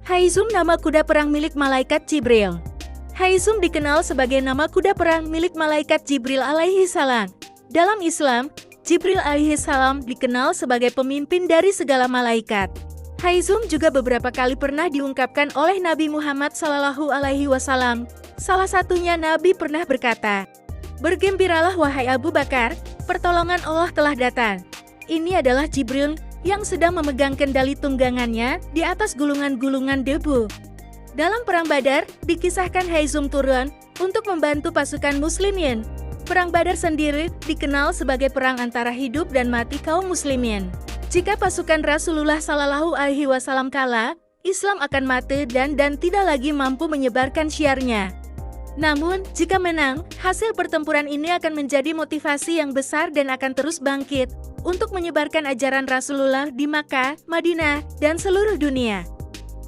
Haizum nama kuda perang milik malaikat Jibril. Haizum dikenal sebagai nama kuda perang milik malaikat Jibril alaihi salam. Dalam Islam, Jibril alaihi salam dikenal sebagai pemimpin dari segala malaikat. Haizum juga beberapa kali pernah diungkapkan oleh Nabi Muhammad Sallallahu Alaihi Wasallam. Salah satunya Nabi pernah berkata, "Bergembiralah wahai Abu Bakar, pertolongan Allah telah datang." Ini adalah Jibril yang sedang memegang kendali tunggangannya di atas gulungan-gulungan debu. Dalam Perang Badar, dikisahkan Haizum turun untuk membantu pasukan muslimin. Perang Badar sendiri dikenal sebagai perang antara hidup dan mati kaum muslimin. Jika pasukan Rasulullah Shallallahu Alaihi Wasallam kalah, Islam akan mati dan tidak lagi mampu menyebarkan syiarnya. Namun, jika menang, hasil pertempuran ini akan menjadi motivasi yang besar dan akan terus bangkit untuk menyebarkan ajaran Rasulullah di Makkah, Madinah, dan seluruh dunia.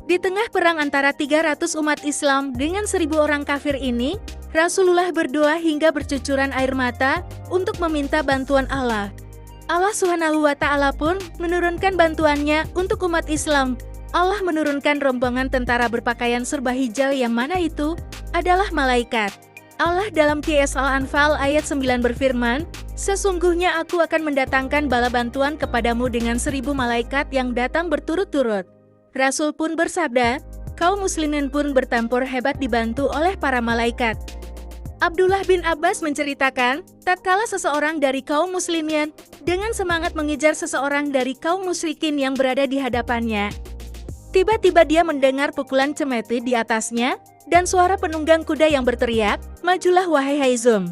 Di tengah perang antara 300 umat Islam dengan 1000 orang kafir ini, Rasulullah berdoa hingga bercucuran air mata untuk meminta bantuan Allah. Allah Subhanahu wa Ta'ala pun menurunkan bantuannya untuk umat Islam. Allah menurunkan rombongan tentara berpakaian serba hijau yang mana itu adalah malaikat. Allah dalam QS Al-Anfal ayat 9 berfirman, "Sesungguhnya aku akan mendatangkan bala bantuan kepadamu dengan 1000 malaikat yang datang berturut-turut." Rasul pun bersabda, kaum muslimin pun bertempur hebat dibantu oleh para malaikat. Abdullah bin Abbas menceritakan, tatkala seseorang dari kaum muslimin dengan semangat mengejar seseorang dari kaum musyrikin yang berada di hadapannya. Tiba-tiba dia mendengar pukulan cemeti di atasnya dan suara penunggang kuda yang berteriak, "Majulah wahai Haizum."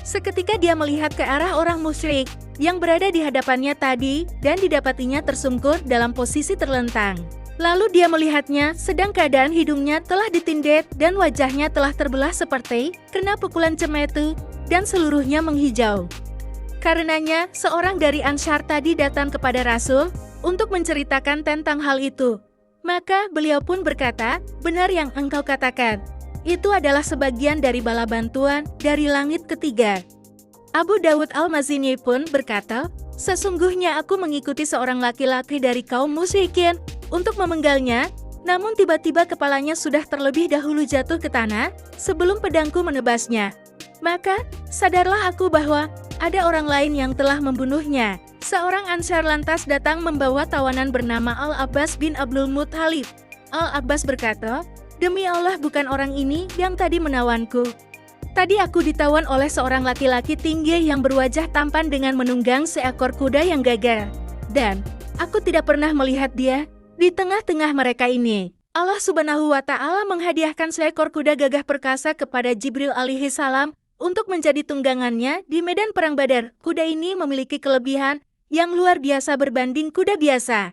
Seketika dia melihat ke arah orang musyrik yang berada di hadapannya tadi dan didapatinya tersungkur dalam posisi terlentang. Lalu dia melihatnya sedang keadaan hidungnya telah ditindet dan wajahnya telah terbelah seperti kena pukulan cemeti dan seluruhnya menghijau. Karenanya, seorang dari Ansyar tadi datang kepada Rasul untuk menceritakan tentang hal itu. Maka beliau pun berkata, "Benar yang engkau katakan. Itu adalah sebagian dari bala bantuan dari langit ketiga." Abu Dawud Al-Mazini pun berkata, "Sesungguhnya aku mengikuti seorang laki-laki dari kaum musyrikin untuk memenggalnya, namun tiba-tiba kepalanya sudah terlebih dahulu jatuh ke tanah sebelum pedangku menebasnya. Maka, sadarlah aku bahwa ada orang lain yang telah membunuhnya." Seorang Ansyar lantas datang membawa tawanan bernama Al-Abbas bin Abdul Muthalib. Al-Abbas berkata, "Demi Allah bukan orang ini yang tadi menawanku. Tadi aku ditawan oleh seorang laki-laki tinggi yang berwajah tampan dengan menunggang seekor kuda yang gagah. Dan aku tidak pernah melihat dia di tengah-tengah mereka ini." Allah Subhanahu wa Ta'ala menghadiahkan seekor kuda gagah perkasa kepada Jibril alaihi salam untuk menjadi tunggangannya di medan perang Badar. Kuda ini memiliki kelebihan yang luar biasa berbanding kuda biasa.